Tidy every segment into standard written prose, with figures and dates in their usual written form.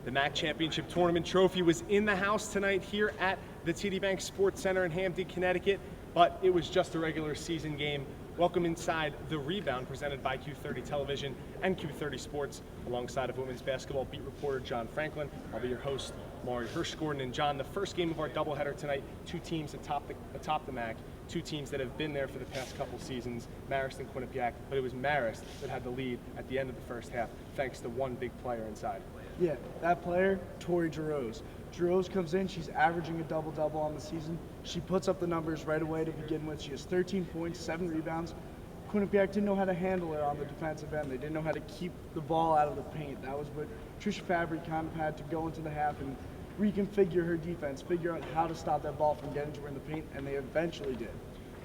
The MAAC Championship Tournament trophy was in the house tonight here at the TD Bank Sports Center in Hampden, Connecticut, but it was just a regular season game. Welcome inside the Rebound, presented by Q30 Television and Q30 Sports, alongside of women's basketball beat reporter John Franklin. I'll be your host, Maury Hirschgordon. And John, the first game of our doubleheader tonight, two teams atop the MAAC, two teams that have been there for the past couple seasons, Marist and Quinnipiac, but it was Marist that had the lead at the end of the first half, thanks to one big player inside. Yeah, that player, Tori Jarosz. Jarosz comes in, she's averaging a double-double on the season. She puts up the numbers right away to begin with. She has 13 points, 7 rebounds. Quinnipiac didn't know how to handle her on the defensive end. They didn't know how to keep the ball out of the paint. That was what Tricia Fabbri kind of had to go into the half and reconfigure her defense, figure out how to stop that ball from getting to her in the paint, and they eventually did.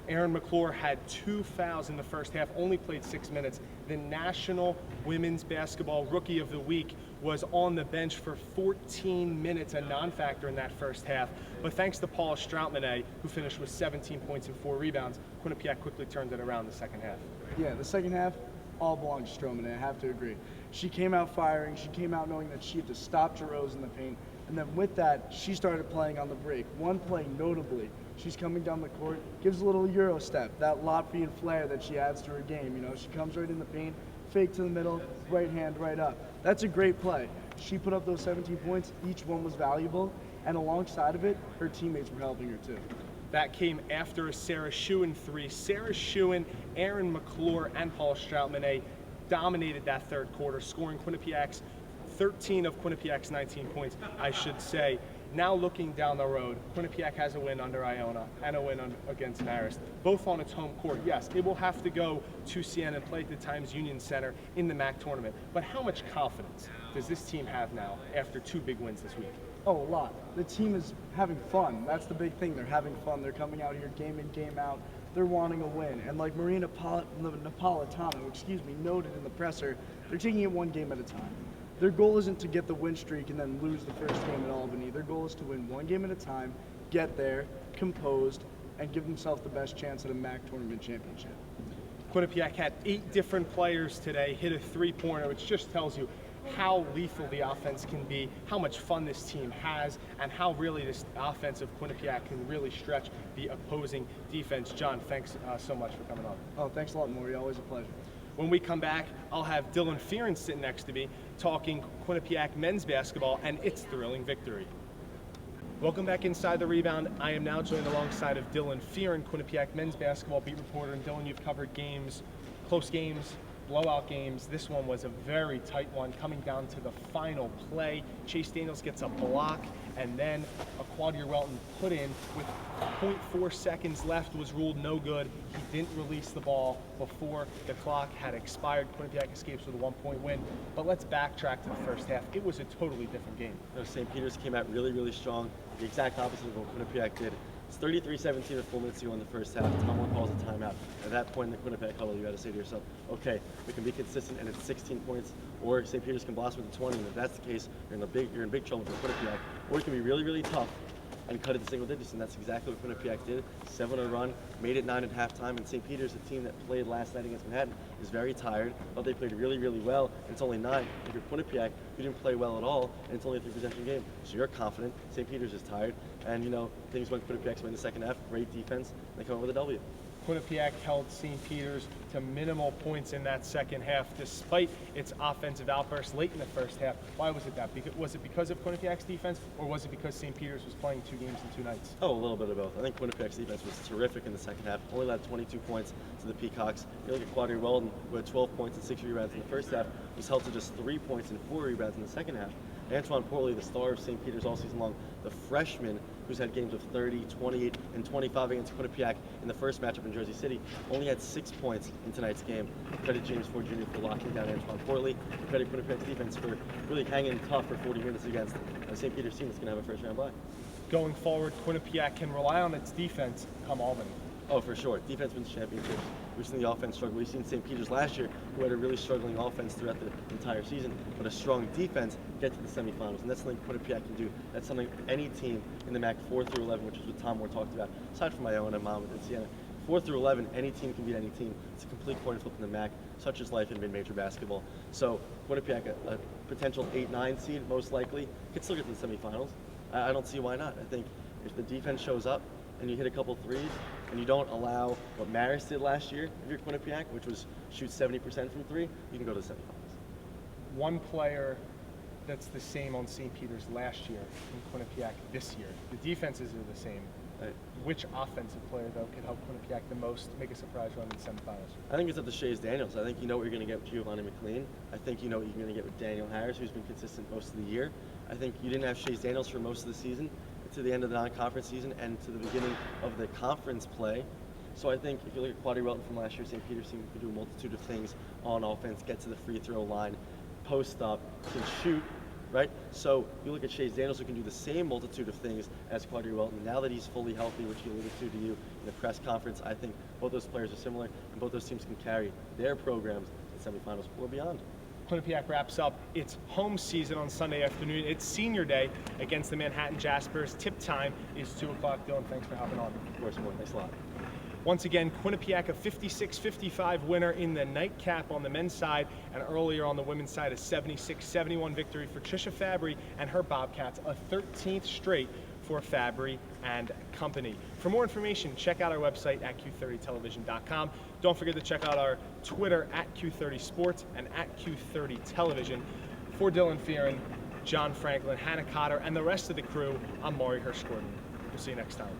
Erin McLean had 2 fouls in the first half, only played 6 minutes. The National Women's Basketball Rookie of the Week was on the bench for 14 minutes, a non-factor in that first half. But thanks to Paula Strautmane, who finished with 17 points and 4 rebounds, Quinnipiac quickly turned it around the second half. Yeah, the second half all belonged to Strautmane, I have to agree. She came out firing, she came out knowing that she had to stop Jarosz in the paint, and then with that, she started playing on the break. One play notably, she's coming down the court, gives a little Euro step, that Latvian flair that she adds to her game. You know, she comes right in the paint, fake to the middle, right hand, right up. That's a great play. She put up those 17 points, each one was valuable, and alongside of it, her teammates were helping her too. That came after a Sarah Schuin three. Sarah Schuin, Erin McLean, and Paula Strautmane dominated that third quarter, scoring 13 of Quinnipiac's 19 points, I should say. Now looking down the road, Quinnipiac has a win under Iona and a win against Marist, both on its home court. Yes, it will have to go to Siena and play at the Times Union Center in the MAAC tournament. But how much confidence does this team have now after 2 big wins this week? Oh, a lot. The team is having fun. That's the big thing. They're having fun. They're coming out here game in, game out. They're wanting a win. And like Marina Napolitano, noted in the presser, they're taking it one game at a time. Their goal isn't to get the win streak and then lose the first game in Albany. Their goal is to win one game at a time, get there, composed, and give themselves the best chance at a MAAC tournament championship. Quinnipiac had 8 different players today hit a three-pointer, which just tells you how lethal the offense can be, how much fun this team has, and how really this offense of Quinnipiac can really stretch the opposing defense. John, thanks so much for coming on. Oh, thanks a lot, Maury. Always a pleasure. When we come back, I'll have Dylan Fearon sitting next to me talking Quinnipiac men's basketball and its thrilling victory. Welcome back inside the Rebound. I am now joined alongside of Dylan Fearon, Quinnipiac men's basketball beat reporter. And Dylan, you've covered games, close games, blowout games. This one was a very tight one, coming down to the final play. Chaise Daniels gets a block, and then a Quadir Welton put in with 0.4 seconds left was ruled no good. He didn't release the ball before the clock had expired. Quinnipiac escapes with a 1-point win. But let's backtrack to the first half. It was a totally different game. St. Peter's came out really, really strong. The exact opposite of what Quinnipiac did. It's 33-17 with 4 minutes to go in the first half. Tom Moore calls a timeout. At that point in the Quinnipiac huddle, you got to say to yourself, okay, we can be consistent and it's 16 points, or St. Peter's can blossom with the 20. And if that's the case, you're in big trouble for Quinnipiac. Or you can be really, really tough and cut it to single digits, and that's exactly what Quinnipiac did. 7-0 run, made it 9 at halftime, and St. Peter's, the team that played last night against Manhattan, is very tired, but they played really, really well, and it's only 9. If you're Quinnipiac, you didn't play well at all, and it's only a 3-possession game, so you're confident. St. Peter's is tired, and you know, things went Quinnipiac's way in the second half, great defense, and they come up with a W. Quinnipiac held St. Peter's to minimal points in that second half, despite its offensive outbursts late in the first half. Why was it that? Was it because of Quinnipiac's defense, or was it because St. Peter's was playing 2 games in 2 nights? Oh, a little bit of both. I think Quinnipiac's defense was terrific in the second half. Only allowed 22 points to the Peacocks. You look at Quadir Welton, who had 12 points and 6 rebounds in the first half, was held to just 3 points and 4 rebounds in the second half. Antoine Portley, the star of St. Peter's all season long, the freshman who's had games of 30, 28, and 25 against Quinnipiac in the first matchup in Jersey City, only had 6 points in tonight's game. Credit James Ford Jr. for locking down Antoine Portley. Credit Quinnipiac's defense for really hanging tough for 40 minutes against a St. Peter's team that's going to have a first-round bye. Going forward, Quinnipiac can rely on its defense come Albany. Oh, for sure. Defense wins championships. We've seen the offense struggle. We've seen St. Peter's last year, who had a really struggling offense throughout the entire season, but a strong defense get to the semifinals, and that's something Quinnipiac can do. That's something any team in the MAAC 4 through 11, which is what Tom Moore talked about, aside from Iona, Monmouth, and Siena. 4 through 11, any team can beat any team. It's a complete coin flip in the MAAC, such is life in mid-major basketball. So Quinnipiac, a potential 8-9 seed, most likely, could still get to the semifinals. I don't see why not. I think if the defense shows up and you hit a couple threes and you don't allow what Marist did last year, if you're Quinnipiac, which was shoot 70% from three, you can go to the semifinals. One player that's the same on St. Peter's last year in Quinnipiac this year. The defenses are the same. Right. Which offensive player, though, could help Quinnipiac the most make a surprise run in the semifinals? I think it's up to Chaise Daniels. I think you know what you're going to get with Giovanni McLean. I think you know what you're going to get with Daniel Harris, who's been consistent most of the year. I think you didn't have Chaise Daniels for most of the season, to the end of the non-conference season, and to the beginning of the conference play. So I think if you look at Quadir Welton from last year, St. Peter's team could do a multitude of things on offense, get to the free throw line, post up, can shoot, right? So you look at Chaise Daniels, who can do the same multitude of things as Quadir Welton. Now that he's fully healthy, which he alluded to you in the press conference, I think both those players are similar, and both those teams can carry their programs to the semifinals or beyond. Quinnipiac wraps up its home season on Sunday afternoon. It's senior day against the Manhattan Jaspers. Tip time is 2 o'clock. Dylan, thanks for hopping on. Of course, more. Thanks a lot. Once again, Quinnipiac a 56-55 winner in the nightcap on the men's side, and earlier on the women's side a 76-71 victory for Tricia Fabbri and her Bobcats, a 13th straight for Fabbri and company. For more information, check out our website at q30television.com. Don't forget to check out our Twitter at Q30Sports and at Q30Television. For Dylan Fearon, John Franklin, Hannah Cotter, and the rest of the crew, I'm Maury Hirsch-Gordon. We'll see you next time.